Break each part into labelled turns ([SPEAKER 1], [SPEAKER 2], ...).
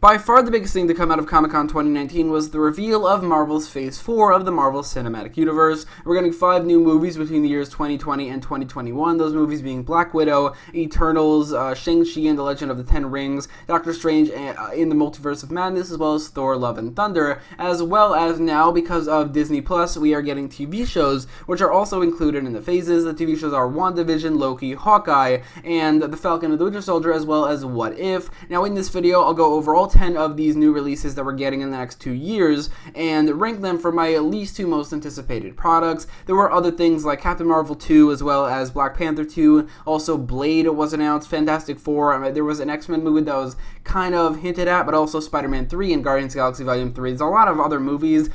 [SPEAKER 1] By far the biggest thing to come out of Comic-Con 2019 was the reveal of Marvel's Phase 4 of the Marvel Cinematic Universe. We're getting 5 new movies between the years 2020 and 2021, those movies being Black Widow, Eternals, Shang-Chi and the Legend of the Ten Rings, Doctor Strange in the Multiverse of Madness, as well as Thor, Love and Thunder, as well as now, because of Disney+, we are getting TV shows, which are also included in the phases. The TV shows are WandaVision, Loki, Hawkeye, and The Falcon and the Winter Soldier, as well as What If. Now in this video, I'll go over all 10 of these new releases that we're getting in the next 2 years and rank them for my at least 2 most anticipated products. There were other things like Captain Marvel 2 as well as Black Panther 2. Also Blade was announced, Fantastic Four. There was an X-Men movie that was kind of hinted at, but also Spider-Man 3 and Guardians of the Galaxy Volume 3. There's a lot of other movies.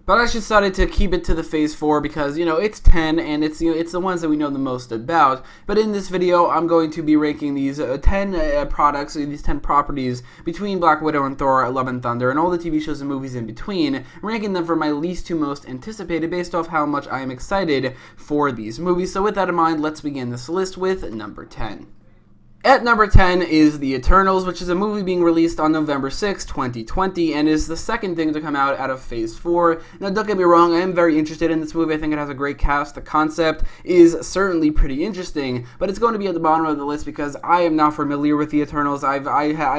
[SPEAKER 1] But I just decided to keep it to the Phase 4 because, it's 10 and it's the ones that we know the most about. But in this video, I'm going to be ranking these 10 products, these 10 properties between Black Widow and Thor, Love and Thunder, and all the TV shows and movies in between, ranking them for my least 2 most anticipated based off how much I am excited for these movies. So with that in mind, let's begin this list with number 10. At number 10 is The Eternals, which is a movie being released on November 6, 2020, and is the second thing to come out of Phase 4. Now, don't get me wrong, I am very interested in this movie. I think it has a great cast. The concept is certainly pretty interesting, but it's going to be at the bottom of the list because I am not familiar with The Eternals. I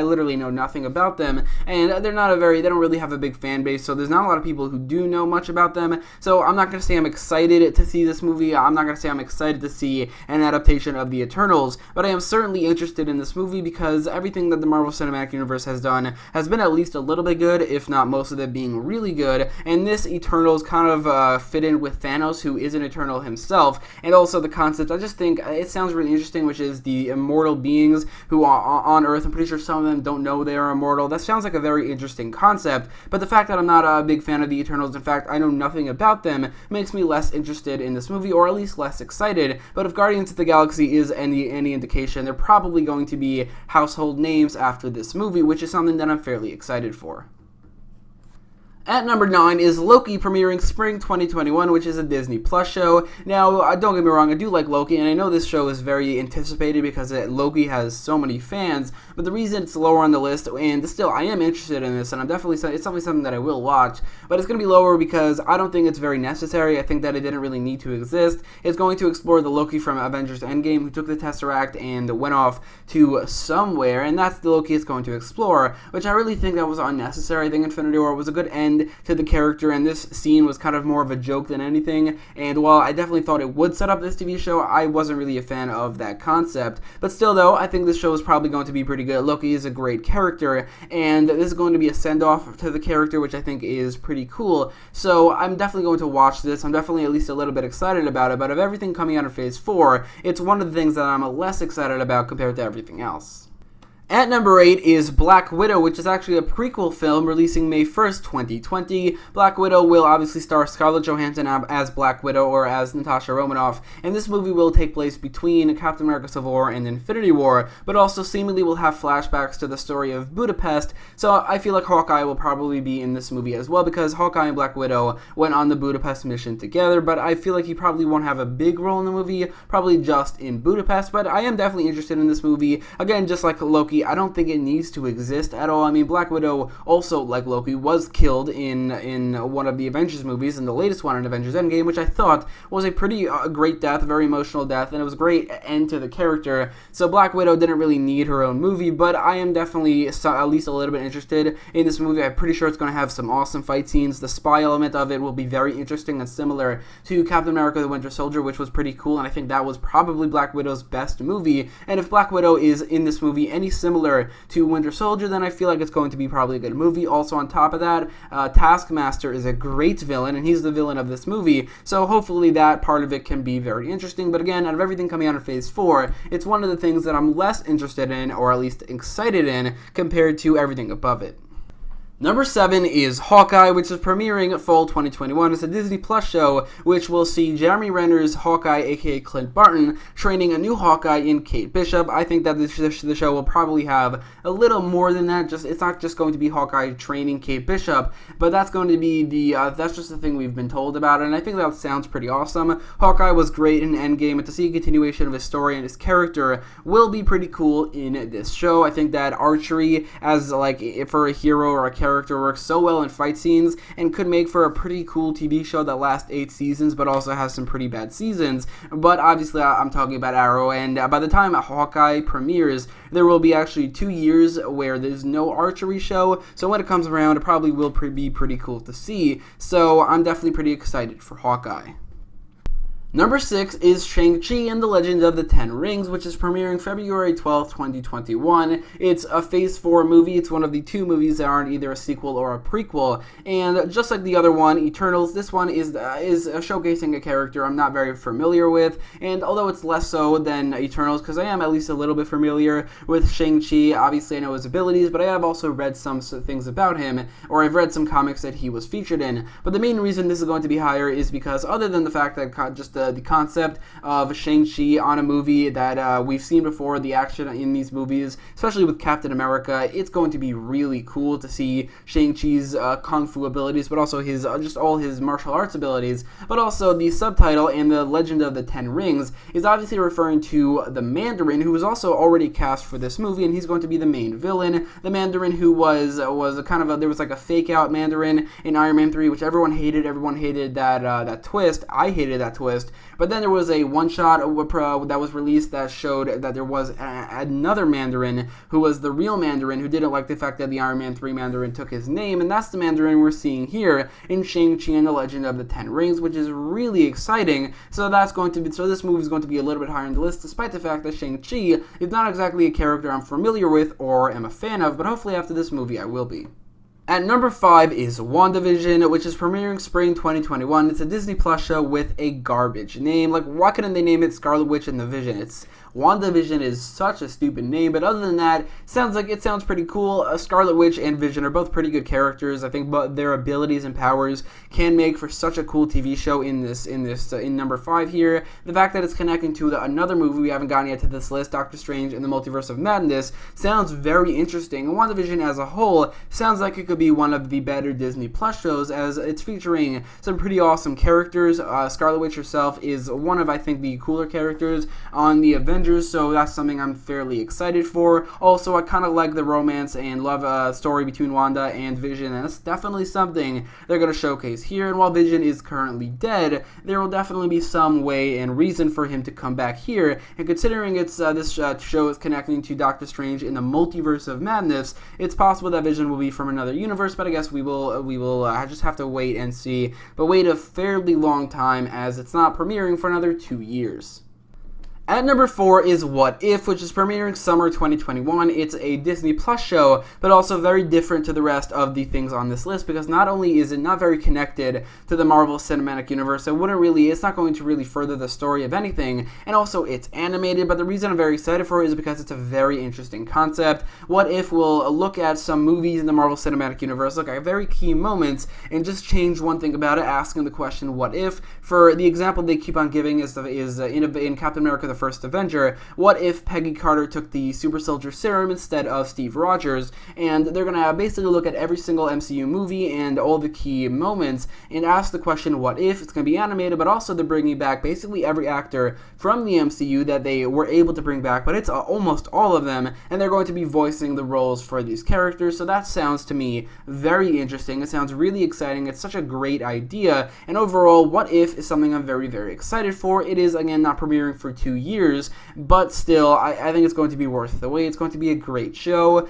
[SPEAKER 1] literally know nothing about them, and they don't really have a big fan base, so there's not a lot of people who do know much about them. So I'm not going to say I'm excited to see this movie. I'm not going to say I'm excited to see an adaptation of The Eternals, but I am certainly interested in this movie because everything that the Marvel Cinematic Universe has done has been at least a little bit good, if not most of it being really good, and this Eternals kind of fit in with Thanos, who is an Eternal himself, and also the concept, I just think it sounds really interesting, which is the immortal beings who are on Earth. I'm pretty sure some of them don't know they are immortal. That sounds like a very interesting concept, but the fact that I'm not a big fan of the Eternals, in fact, I know nothing about them, makes me less interested in this movie, or at least less excited. But if Guardians of the Galaxy is any indication, they're probably going to be household names after this movie, which is something that I'm fairly excited for. At number 9 is Loki, premiering spring 2021, which is a Disney Plus show. Now, don't get me wrong, I do like Loki, and I know this show is very anticipated because Loki has so many fans, but the reason it's lower on the list, and still, I am interested in this, and it's definitely something that I will watch, but it's going to be lower because I don't think it's very necessary. I think that it didn't really need to exist. It's going to explore the Loki from Avengers Endgame who took the Tesseract and went off to somewhere, and that's the Loki it's going to explore, which I really think that was unnecessary. I think Infinity War was a good end to the character, and this scene was kind of more of a joke than anything, and while I definitely thought it would set up this TV show, I wasn't really a fan of that concept. But still though, I think this show is probably going to be pretty good. Loki is a great character, and this is going to be a send-off to the character, which I think is pretty cool, so I'm definitely going to watch this. I'm definitely at least a little bit excited about it, but of everything coming out of Phase 4, it's one of the things that I'm less excited about compared to everything else. At number 8 is Black Widow, which is actually a prequel film releasing May 1st, 2020. Black Widow will obviously star Scarlett Johansson as Black Widow, or as Natasha Romanoff, and this movie will take place between Captain America Civil War and Infinity War, but also seemingly will have flashbacks to the story of Budapest, so I feel like Hawkeye will probably be in this movie as well, because Hawkeye and Black Widow went on the Budapest mission together, but I feel like he probably won't have a big role in the movie, probably just in Budapest, but I am definitely interested in this movie. Again, just like Loki, I don't think it needs to exist at all. I mean, Black Widow, also like Loki, was killed in one of the Avengers movies, in the latest one in Avengers Endgame, which I thought was a pretty great death, a very emotional death, and it was a great end to the character. So Black Widow didn't really need her own movie, but I am definitely at least a little bit interested in this movie. I'm pretty sure it's going to have some awesome fight scenes. The spy element of it will be very interesting and similar to Captain America the Winter Soldier, which was pretty cool, and I think that was probably Black Widow's best movie. And if Black Widow is in this movie any similar to Winter Soldier, then I feel like it's going to be probably a good movie. Also on top of that, Taskmaster is a great villain, and he's the villain of this movie, so hopefully that part of it can be very interesting. But again, out of everything coming out of Phase 4, it's one of the things that I'm less interested in, or at least excited in, compared to everything above it. Number 7 is Hawkeye, which is premiering fall 2021. It's a Disney Plus show, which will see Jeremy Renner's Hawkeye, aka Clint Barton, training a new Hawkeye in Kate Bishop. I think that the show will probably have a little more than that. It's not just going to be Hawkeye training Kate Bishop, but that's going to be that's just the thing we've been told about it, and I think that sounds pretty awesome. Hawkeye was great in Endgame, and to see a continuation of his story and his character will be pretty cool in this show. I think that archery, as for a hero or a character, works so well in fight scenes and could make for a pretty cool TV show that lasts 8 seasons but also has some pretty bad seasons. But obviously I'm talking about Arrow, and by the time Hawkeye premieres, there will be actually 2 years where there's no archery show, so when it comes around, it probably will be pretty cool to see. So I'm definitely pretty excited for Hawkeye. Number 6 is Shang-Chi and the Legend of the Ten Rings, which is premiering February 12th, 2021. It's a Phase 4 movie. It's one of the 2 movies that aren't either a sequel or a prequel. And just like the other one, Eternals, this one is showcasing a character I'm not very familiar with. And although it's less so than Eternals, because I am at least a little bit familiar with Shang-Chi, obviously I know his abilities, but I have also read some things about him, or I've read some comics that he was featured in. But the main reason this is going to be higher is because, other than the fact that just the concept of Shang-Chi on a movie that we've seen before, the action in these movies, especially with Captain America, it's going to be really cool to see Shang-Chi's kung fu abilities, but also his just all his martial arts abilities. But also the subtitle and the Legend of the Ten Rings is obviously referring to the Mandarin, who was also already cast for this movie, and he's going to be the main villain. The Mandarin who was a kind of there was like a fake out Mandarin in Iron Man 3, which everyone hated. Everyone hated that twist. I hated that twist. But then there was a one-shot that was released that showed that there was another Mandarin who was the real Mandarin, who didn't like the fact that the Iron Man 3 Mandarin took his name, and that's the Mandarin we're seeing here in Shang-Chi and the Legend of the Ten Rings, which is really exciting. So this movie is going to be a little bit higher on the list, despite the fact that Shang-Chi is not exactly a character I'm familiar with or am a fan of, but hopefully after this movie I will be. At number 5 is WandaVision, which is premiering spring 2021. It's a Disney Plus show with a garbage name. Like, why couldn't they name it Scarlet Witch and the Vision? WandaVision is such a stupid name, but other than that, it sounds pretty cool. Scarlet Witch and Vision are both pretty good characters. I think but their abilities and powers can make for such a cool TV show in number 5 here. The fact that it's connecting to another movie we haven't gotten yet to this list, Doctor Strange and the Multiverse of Madness, sounds very interesting. And WandaVision as a whole sounds like it could be one of the better Disney Plus shows, as it's featuring some pretty awesome characters. Scarlet Witch herself is one of, I think, the cooler characters on the Avengers, so that's something I'm fairly excited for. Also, I kind of like the romance and love story between Wanda and Vision, and that's definitely something they're going to showcase here. And while Vision is currently dead, there will definitely be some way and reason for him to come back here, and considering this show is connecting to Doctor Strange in the Multiverse of Madness, it's possible that Vision will be from another universe, but I guess we will just have to wait and see, but wait a fairly long time, as it's not premiering for another 2 years. At number 4 is What If, which is premiering summer 2021. It's a Disney Plus show, but also very different to the rest of the things on this list, because not only is it not very connected to the Marvel Cinematic Universe, it's not going to really further the story of anything, and also it's animated, but the reason I'm very excited for it is because it's a very interesting concept. What If will look at some movies in the Marvel Cinematic Universe, look at very key moments, and just change one thing about it, asking the question, what if? For the example they keep on giving is in Captain America the First Avenger, what if Peggy Carter took the Super Soldier Serum instead of Steve Rogers? And they're going to basically look at every single MCU movie and all the key moments and ask the question, what if? It's going to be animated, but also they're bringing back basically every actor from the MCU that they were able to bring back, but it's almost all of them, and they're going to be voicing the roles for these characters, so that sounds to me very interesting. It sounds really exciting. It's such a great idea, and overall, What If is something I'm very, very excited for. It is, again, not premiering for 2 years, but still, I think it's going to be worth the wait. It's going to be a great show.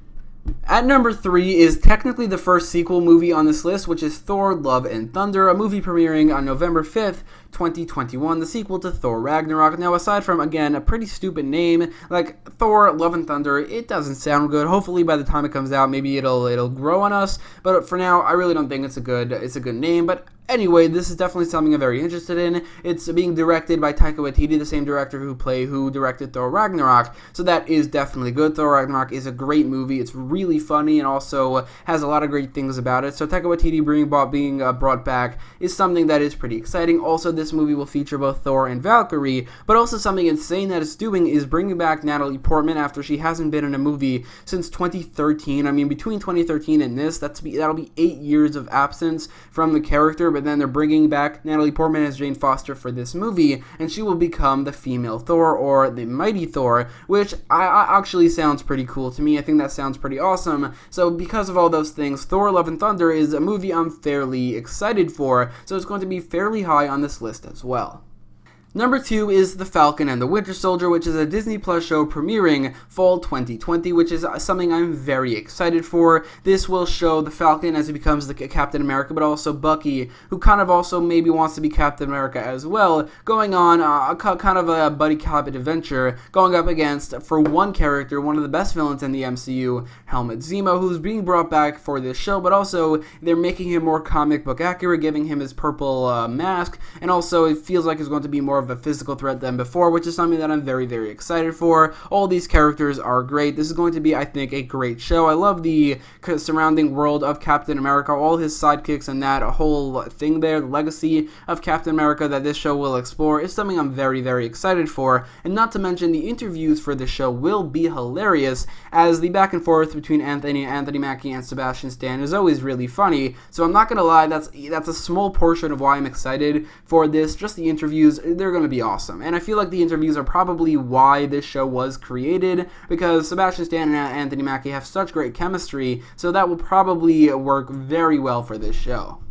[SPEAKER 1] At number 3 is technically the first sequel movie on this list, which is Thor: Love and Thunder, a movie premiering on November 5th, 2021, the sequel to Thor Ragnarok. Now, aside from, again, a pretty stupid name, like Thor: Love and Thunder, it doesn't sound good. Hopefully by the time it comes out, maybe it'll grow on us, but for now, I really don't think it's a good name, but Anyway, this is definitely something I'm very interested in. It's being directed by Taika Waititi, the same director who directed Thor Ragnarok, so that is definitely good. Thor Ragnarok is a great movie. It's really funny and also has a lot of great things about it. So Taika Waititi being brought back is something that is pretty exciting. Also, this movie will feature both Thor and Valkyrie, but also something insane that it's doing is bringing back Natalie Portman after she hasn't been in a movie since 2013. I mean, between 2013 and this, that'll be 8 years of absence from the character, but then they're bringing back Natalie Portman as Jane Foster for this movie, and she will become the female Thor, or the Mighty Thor, which actually sounds pretty cool to me. I think that sounds pretty awesome. So because of all those things, Thor Love and Thunder is a movie I'm fairly excited for, so it's going to be fairly high on this list as well. Number 2 is The Falcon and the Winter Soldier, which is a Disney Plus show premiering fall 2020, which is something I'm very excited for. This will show the Falcon as he becomes the Captain America, but also Bucky, who kind of also maybe wants to be Captain America as well, going on kind of a buddy cop adventure, going up against, for one character, one of the best villains in the MCU, Helmut Zemo, who's being brought back for this show, but also they're making him more comic book accurate, giving him his purple mask, and also it feels like it's going to be more of a physical threat than before, which is something that I'm very, very excited for. All these characters are great. This is going to be, I think, a great show. I love the surrounding world of Captain America, all his sidekicks, and that whole thing there, the legacy of Captain America that this show will explore is something I'm very, very excited for. And not to mention, the interviews for this show will be hilarious, as the back and forth between Anthony Mackie and Sebastian Stan is always really funny. So I'm not gonna lie, that's a small portion of why I'm excited for this. Just the interviews, they're going to be awesome. And I feel like the interviews are probably why this show was created, because Sebastian Stan and Anthony Mackie have such great chemistry, so that will probably work very well for this show.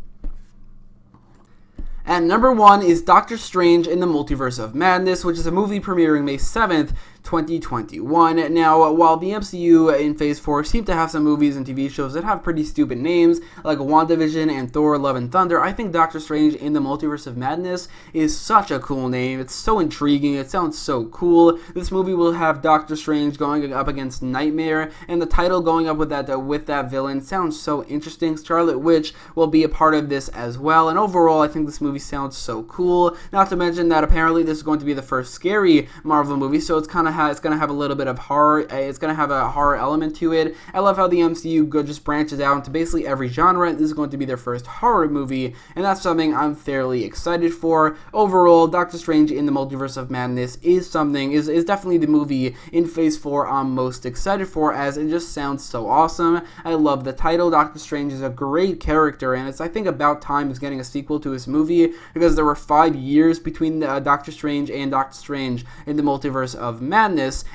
[SPEAKER 1] And number 1 is Doctor Strange in the Multiverse of Madness, which is a movie premiering May 7th, 2021. Now, while the MCU in Phase 4 seem to have some movies and TV shows that have pretty stupid names, like WandaVision and Thor Love and Thunder, I think Doctor Strange in the Multiverse of Madness is such a cool name. It's so intriguing. It sounds so cool. This movie will have Doctor Strange going up against Nightmare, and the title going up with that villain sounds so interesting. Scarlet Witch will be a part of this as well, and overall, I think this movie sounds so cool. Not to mention that apparently this is going to be the first scary Marvel movie, so it's going to have a little bit of horror. It's going to have a horror element to it. I love how the MCU just branches out into basically every genre, and this is going to be their first horror movie, and that's something I'm fairly excited for. Overall, Doctor Strange in the Multiverse of Madness is definitely the movie in Phase 4 I'm most excited for, as it just sounds so awesome. I love the title. Doctor Strange is a great character, and it's, I think, about time he's getting a sequel to his movie, because there were 5 years between Doctor Strange and Doctor Strange in the Multiverse of Madness.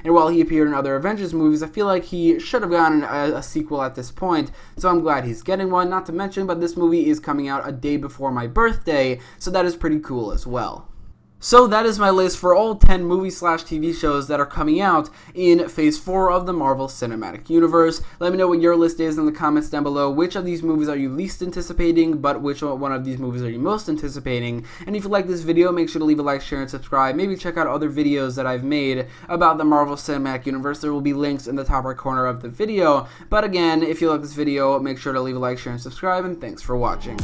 [SPEAKER 1] And while he appeared in other Avengers movies, I feel like he should have gotten a sequel at this point, so I'm glad he's getting one. Not to mention, but this movie is coming out a day before my birthday, so that is pretty cool as well. So that is my list for all 10 movie/TV shows that are coming out in Phase 4 of the Marvel Cinematic Universe. Let me know what your list is in the comments down below. Which of these movies are you least anticipating, but which one of these movies are you most anticipating? And if you like this video, make sure to leave a like, share, and subscribe. Maybe check out other videos that I've made about the Marvel Cinematic Universe. There will be links in the top right corner of the video. But again, if you like this video, make sure to leave a like, share, and subscribe, and thanks for watching.